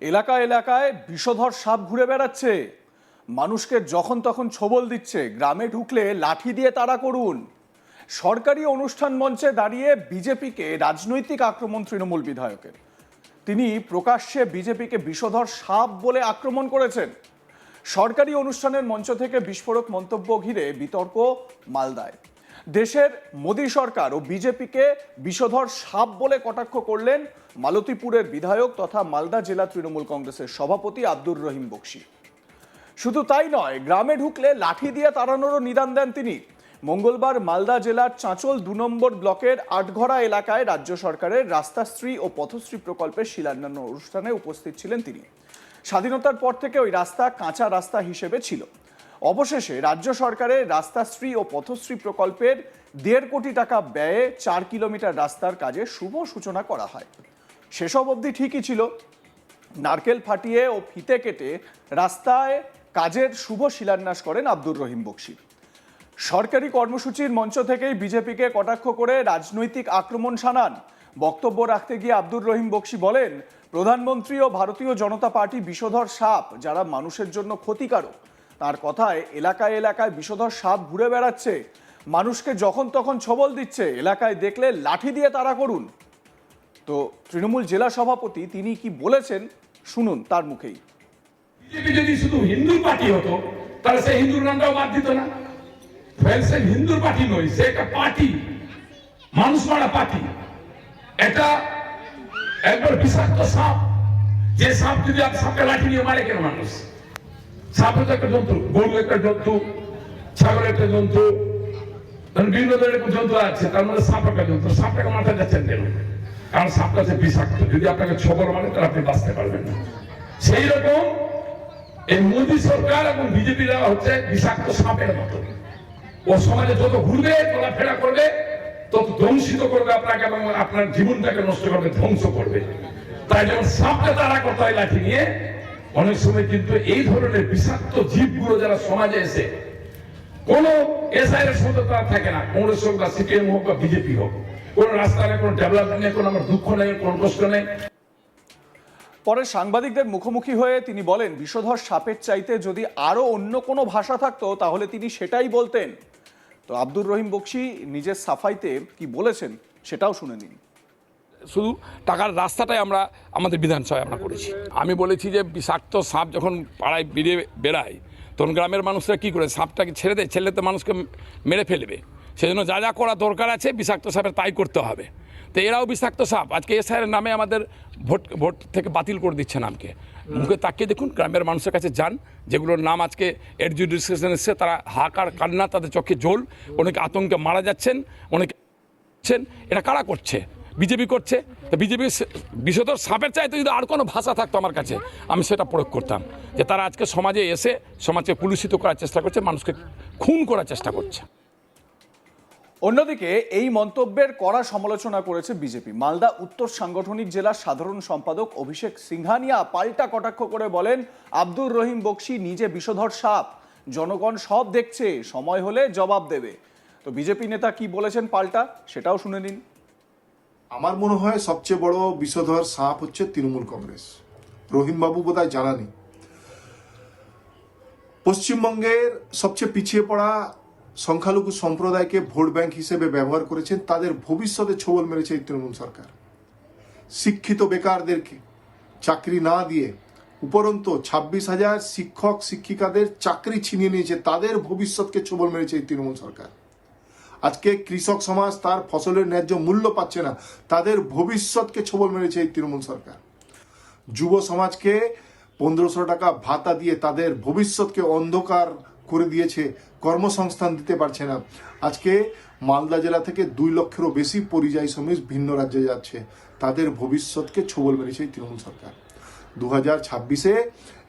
এলাকায় এলাকায় বিষধর সাপ ঘুরে বেড়াচ্ছে, মানুষকে যখন তখন ছোবল দিচ্ছে, গ্রামে ঢুকলে লাঠি দিয়ে তাড়া করুন। সরকারি অনুষ্ঠান মঞ্চে দাঁড়িয়ে বিজেপিকে রাজনৈতিক আক্রমণ তৃণমূল বিধায়কের। তিনি প্রকাশ্যে বিজেপিকে বিষধর সাপ বলে আক্রমণ করেছেন। সরকারি অনুষ্ঠানের মঞ্চ থেকে বিস্ফোরক মন্তব্য ঘিরে বিতর্ক মালদায়। দেশের মোদী সরকার ও বিজেপিকে বিষধর সাপ বলে কটাক্ষ করলেন মালতীপুরের বিধায়ক তথা মালদা জেলা তৃণমূল কংগ্রেসের সভাপতি আব্দুর রহিম বক্সী। শুধু তাই নয়, গ্রামে ঢুকলে লাঠি দিয়ে তাড়ানোরও নিদান দেন তিনি। মঙ্গলবার মালদা জেলার চাঁচল ২ নম্বর ব্লকের আটঘরা এলাকায় রাজ্য সরকারের রাস্তাশ্রী ও পথশ্রী প্রকল্পের শিলান্যাস অনুষ্ঠানে উপস্থিত ছিলেন তিনি। স্বাধীনতার পর থেকে ওই রাস্তা কাঁচা রাস্তা হিসেবে ছিল। অবশেষে রাজ্য সরকারের রাস্তাশ্রী ও পথশ্রী প্রকল্পের ১.৫ কোটি টাকা ব্যয়ে ৪ কিলোমিটার রাস্তার কাজে শুভ সূচনা করা হয়। সেসব অবধি ঠিকই ছিল। নারকেল ফাটিয়ে ও ফিতে কেটে রাস্তায় কাজের শুভ শিলান্যাস করেন আব্দুর রহিম বক্সী। সরকারি কর্মসূচির মঞ্চ থেকেই বিজেপিকে কটাক্ষ করে রাজনৈতিক আক্রমণ শানান। বক্তব্য রাখতে গিয়ে আব্দুর রহিম বক্সী বলেন, প্রধানমন্ত্রী ও ভারতীয় জনতা পার্টি বিষধর সাপ, যারা মানুষের জন্য ক্ষতিকারক। তার কথায় এলাকায় এলাকায় বিষধর সাপ ঘুরে বেড়াচ্ছে, মানুষকে যখন তখন ছোবল দিচ্ছে, এলাকায় দেখলে লাঠি দিয়ে তাড়া করুন। তো তৃণমূল জেলা সভাপতি তিনি কি বলেছেন শুনুন তার মুখেই। বিজেপি যদি শুধু হিন্দুর পার্টি হতো তাহলে সে হিন্দুর নামটাও বাদ দিত না। সে হিন্দুর পার্টি নয়, সে একটা পার্টি, মানুষ মারা পার্টি। এটা একবার বিষাক্ত সাপ, যে সাপ যদি সাপকে লাঠি নিয়ে মারে কেন মানুষ? সাপ হচ্ছে একটা জন্তু, গরু একটা জন্তু, ছাগল একটা জন্তু, বিভিন্ন ধরনের জন্তু আছে, তার মধ্যে সাপ একটা জন্তু। সাপটাকে মাথা যাচ্ছেন কেন? কারণ সাপটা হচ্ছে বিষাক্ত, যদি আপনাকে ছোবল মারে তাহলে আপনি বাঁচতে পারবেন না। সেই রকম এই মোদী সরকার এবং বিজেপিরা হচ্ছে বিষাক্ত সাপের মতো। ও সমাজে যত ঘুরবে, চলাফেরা করবে, তত ধ্বংসিত করবে আপনাকে এবং আপনার জীবনটাকে নষ্ট করবে, ধ্বংস করবে। তাই যখন সাপকে তাড়া করতে হয় লাঠি নিয়ে, অনেক সময় কিন্তু এই ধরনের বিষাক্ত জীবগুলো যারা সমাজে এসে কোনো এসআইয়ের সাথে তারা থাকে না, কংগ্রেস হোক বা সিপিএম হোক বা বিজেপি হোক, কোনো রাস্তা নেই, কোনো ডেভেলপমেন্ট নেই, কোনো আমার দুঃখ নেই, কোনো কষ্ট নেই। পরে সাংবাদিকদের মুখোমুখি হয়ে তিনি বলেন, বিষধর সাপের চাইতে যদি আরো অন্য কোনো ভাষা থাকতো তাহলে তিনি সেটাই বলতেন। তো আব্দুর রহিম বক্সী নিজের সাফাইতে কি বলেছেন সেটাও শুনে নিন। শুধু টাকার রাস্তাটাই আমরা আমাদের বিধানসভায় আমরা করেছি। আমি বলেছি যে বিষাক্ত সাপ যখন পাড়ায় বেড়ায় তখন গ্রামের মানুষরা কী করে, সাপটাকে ছেড়ে দেয়, ছেড়ে তো মানুষকে মেরে ফেলবে। সেজন্য যা যা করা দরকার আছে বিষাক্ত সাপের তাই করতে হবে। তো এরাও বিষাক্ত সাপ। আজকে এসআইয়ের নামে আমাদের ভোট থেকে বাতিল করে দিচ্ছে নামকে। মুখে তাকিয়ে দেখুন, গ্রামের মানুষের কাছে যান, যেগুলোর নাম আজকে এডজুডিকেশন এসছে, তারা হাহাকার কান্না, তাদের চোখে জল, অনেকে আতঙ্কে মারা যাচ্ছেন, অনেকে। এটা কারা করছে? বিজেপি করছে। তো বিজেপি বিষধর সাপের চাইতে যদি আর কোনো ভাষা থাকতো আমার কাছে, আমি সেটা প্রয়োগ করতাম। যে তারা আজকে সমাজে এসে সমাজকে কুলুষিত করার চেষ্টা করছে, মানুষকে খুন করার চেষ্টা করছে। অন্যদিকে এই মন্তব্যের কড়া সমালোচনা করেছে বিজেপি। মালদা উত্তর সাংগঠনিক জেলার সাধারণ সম্পাদক অভিষেক সিংহানিয়া পাল্টা কটাক্ষ করে বলেন, আব্দুর রহিম বক্সী নিজে বিষধর সাপ, জনগণ সব দেখছে, সময় হলে জবাব দেবে। তো বিজেপি নেতা কি বলেছেন পাল্টা, সেটাও শুনে নিন। আমার মনে হয় সবচেয়ে বড় বিষধর সাপ হচ্ছে তৃণমূল কংগ্রেস। রহিমবাবু বোধহয় জানা নেই, পশ্চিমবঙ্গের সবচেয়ে পিছিয়ে পড়া সংখ্যালঘু সম্প্রদায়কে ভোট ব্যাংক হিসেবে ব্যবহার করেছেন, তাদের ভবিষ্যতে ছোবল মেরেছে এই তৃণমূল সরকার। শিক্ষিত বেকারদেরকে চাকরি না দিয়ে উপরন্তু ২৬,০০০ শিক্ষক শিক্ষিকাদের চাকরি ছিনিয়ে নিয়েছে, তাদের ভবিষ্যৎকে ছোবল মেরেছে এই তৃণমূল সরকার। আজকে কৃষক সমাজ তার ফসলের ন্যায্য মূল্য পাচ্ছে না, তাদের ভবিষ্যৎকে ছোবল মেরেছে এই তৃণমূল সরকার। যুব সমাজকে ১৫০০ টাকা ভাতা দিয়ে তাদের ভবিষ্যৎকে অন্ধকার করে দিয়েছে, কর্মসংস্থান দিতে পারছে না। আজকে মালদা জেলা থেকে ২ লক্ষেরও বেশি পরিযায়ী শ্রমিক ভিন্ন রাজ্যে যাচ্ছে, তাদের ভবিষ্যৎকে ছোবল মেরেছে এই তৃণমূল সরকার। ২০২৬-এ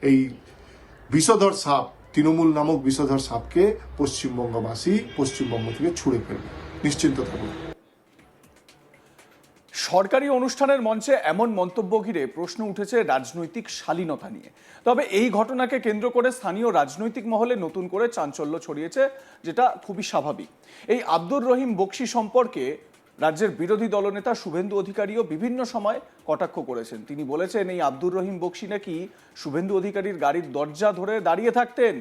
এই বিষধর সাপ, তৃণমূল নামক বিষধর সাপকে পশ্চিমবঙ্গবাসী পশ্চিমবঙ্গ থেকে ছুঁড়ে ফেলবে, নিশ্চিন্ত থাকুন। সরকারি অনুষ্ঠানের মঞ্চে এমন মন্তব্য ঘিরে প্রশ্ন উঠেছে রাজনৈতিক শালীনতা নিয়ে। তবে এই ঘটনাকে কেন্দ্র করে স্থানীয় রাজনৈতিক মহলে নতুন করে চাঞ্চল্য ছড়িয়েছে, যেটা খুবই স্বাভাবিক। এই আব্দুর রহিম বক্সী সম্পর্কে রাজ্যের বিরোধী দলনেতা শুভেন্দু অধিকারীও বিভিন্ন সময় কটাক্ষ করেছেন। তিনি বলেছেন এই আব্দুর রহিম বক্সি নাকি শুভেন্দু অধিকারীর গাড়ির দরজা ধরে দাঁড়িয়ে থাকতেন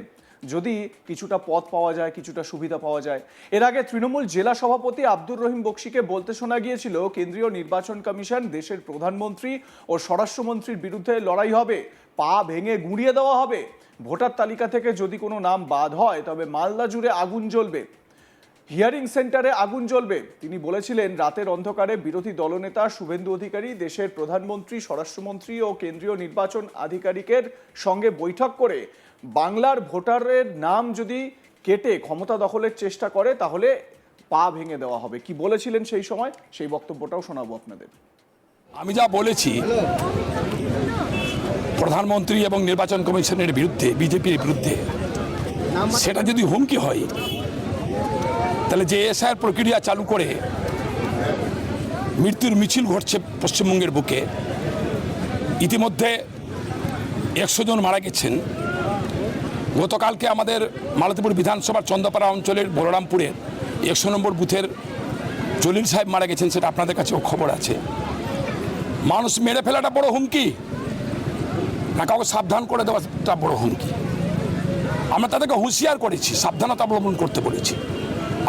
যদি কিছুটা পথ পাওয়া যায়, কিছুটা সুবিধা পাওয়া যায়। এর আগে তৃণমূল জেলা সভাপতি আব্দুর রহিম বক্সিকে বলতে শোনা গিয়েছিল কেন্দ্রীয় নির্বাচন কমিশন দেশের প্রধানমন্ত্রী ও স্বরাষ্ট্রমন্ত্রীর বিরুদ্ধে লড়াই হবে, পা ভেঙে গুঁড়িয়ে দেওয়া হবে। ভোটার তালিকা থেকে যদি কোনো নাম বাদ হয় তবে মালদা জুড়ে আগুন জ্বলবে, হিয়ারিং সেন্টারে আগুন জ্বলবে। তিনি বলেছিলেন রাতের অন্ধকারে বিরোধী দলনেতা শুভেন্দু অধিকারী দেশের প্রধানমন্ত্রী, স্বরাষ্ট্রমন্ত্রী ও কেন্দ্রীয় নির্বাচন আধিকারিকের সঙ্গে বৈঠক করে বাংলার ভোটারের নাম যদি কেটে ক্ষমতা দখলের চেষ্টা করে তাহলে পা ভেঙে দেওয়া হবে। কি বলেছিলেন সেই সময়, সেই বক্তব্যটাও শোনাবো আপনাদের। আমি যা বলেছি প্রধানমন্ত্রী এবং নির্বাচন কমিশনের বিরুদ্ধে, বিজেপির বিরুদ্ধে, সেটা যদি হুমকি হয় তাহলে যে এসআইআর প্রক্রিয়া চালু করে মৃত্যুর মিছিল ঘটছে পশ্চিমবঙ্গের বুকে, ইতিমধ্যে 100 জন মারা গেছেন। গতকালকে আমাদের মালতীপুর বিধানসভার চন্দ্রপাড়া অঞ্চলের বলরামপুরের 100 নম্বর বুথের জলিল সাহেব মারা গেছেন, সেটা আপনাদের কাছেও খবর আছে। মানুষ মেরে ফেলাটা বড় হুমকি না কাউকে সাবধান করে দেওয়াটা বড় হুমকি? আমরা তাদেরকে হুঁশিয়ার করেছি, সাবধানতা অবলম্বন করতে বলেছি।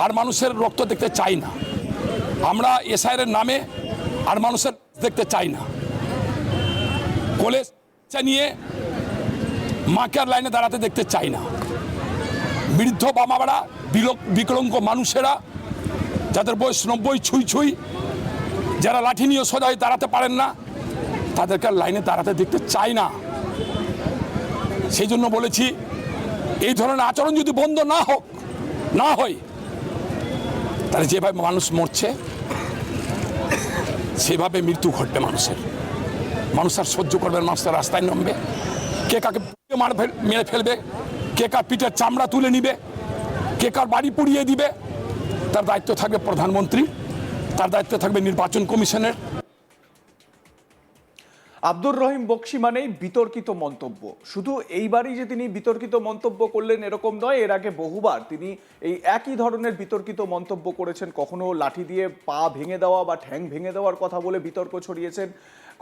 আর মানুষের রক্ত দেখতে চাই না আমরা এসআইআর নামে, আর মানুষের দেখতে চাই না। কলেজ নিয়ে মাকে আর লাইনে দাঁড়াতে দেখতে চাই না। বৃদ্ধ বাবারা, বিকলাঙ্গ মানুষেরা, যাদের বয়স 90 ছুঁই, যারা লাঠি নিয়ে সোজা হয়ে দাঁড়াতে পারেন না, তাদেরকে আর লাইনে দাঁড়াতে দেখতে চাই না। সেই জন্য বলেছি এই ধরনের আচরণ যদি বন্ধ না হয় তাহলে যেভাবে মানুষ মরছে সেভাবে মৃত্যু ঘটবে মানুষের। মানুষ আর সহ্য করবে, মানুষ তার রাস্তায় নামবে। কে কাকে মেরে ফেলবে, কে কার পিঠের চামড়া তুলে নিবে, কে কার বাড়ি পুড়িয়ে দিবে, তার দায়িত্ব থাকবে প্রধানমন্ত্রী, তার দায়িত্ব থাকবে নির্বাচন কমিশনের। আব্দুর রহিম বক্সি মানেই বিতর্কিত মন্তব্য। শুধু এইবারই যে তিনি বিতর্কিত মন্তব্য করলেন এরকম নয়, এর আগে বহুবার তিনি এই একই ধরনের বিতর্কিত মন্তব্য করেছেন। কখনো লাঠি দিয়ে পা ভেঙে দেওয়া বা ঠ্যাং ভেঙে দেওয়ার কথা বলে বিতর্ক ছড়িয়েছেন,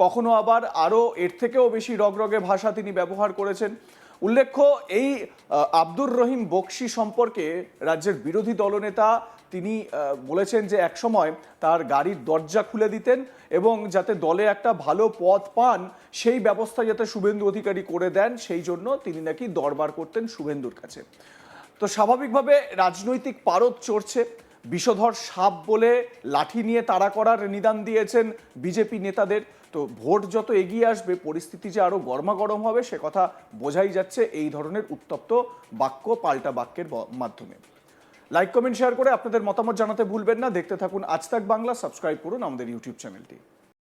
কখনো আবার আরও এর থেকেও বেশি রগরগে ভাষা তিনি ব্যবহার করেছেন। উল্লেখ্য, এই আব্দুর রহিম বক্সি সম্পর্কে রাজ্যের বিরোধী দলনেতা তিনি বলেছেন যে একসময় তার গাড়ির দরজা খুলে দিতেন এবং যাতে দলে একটা ভালো পদ পান সেই ব্যবস্থা যাতে শুভেন্দু অধিকারী করে দেন, সেই জন্য তিনি নাকি দরবার করতেন শুভেন্দুর কাছে। তো স্বাভাবিকভাবে রাজনৈতিক পারদ চড়ছে। বিষধর সাপ বলে লাঠি নিয়ে তাড়া করার নিদান দিয়েছেন বিজেপি নেতাদের। তো ভোট যত এগিয়ে আসবে পরিস্থিতি যে আরো গরমাগরম হবে সে কথা বোঝাই যাচ্ছে এই ধরনের উত্তপ্ত বাক্য, পাল্টা বাক্যের মাধ্যমে। লাইক, কমেন্ট, শেয়ার করে আপনাদের মতামত জানাতে ভুলবেন না। দেখতে থাকুন আজ তাক বাংলা, সাবস্ক্রাইব করুন আমাদের ইউটিউব চ্যানেলটি।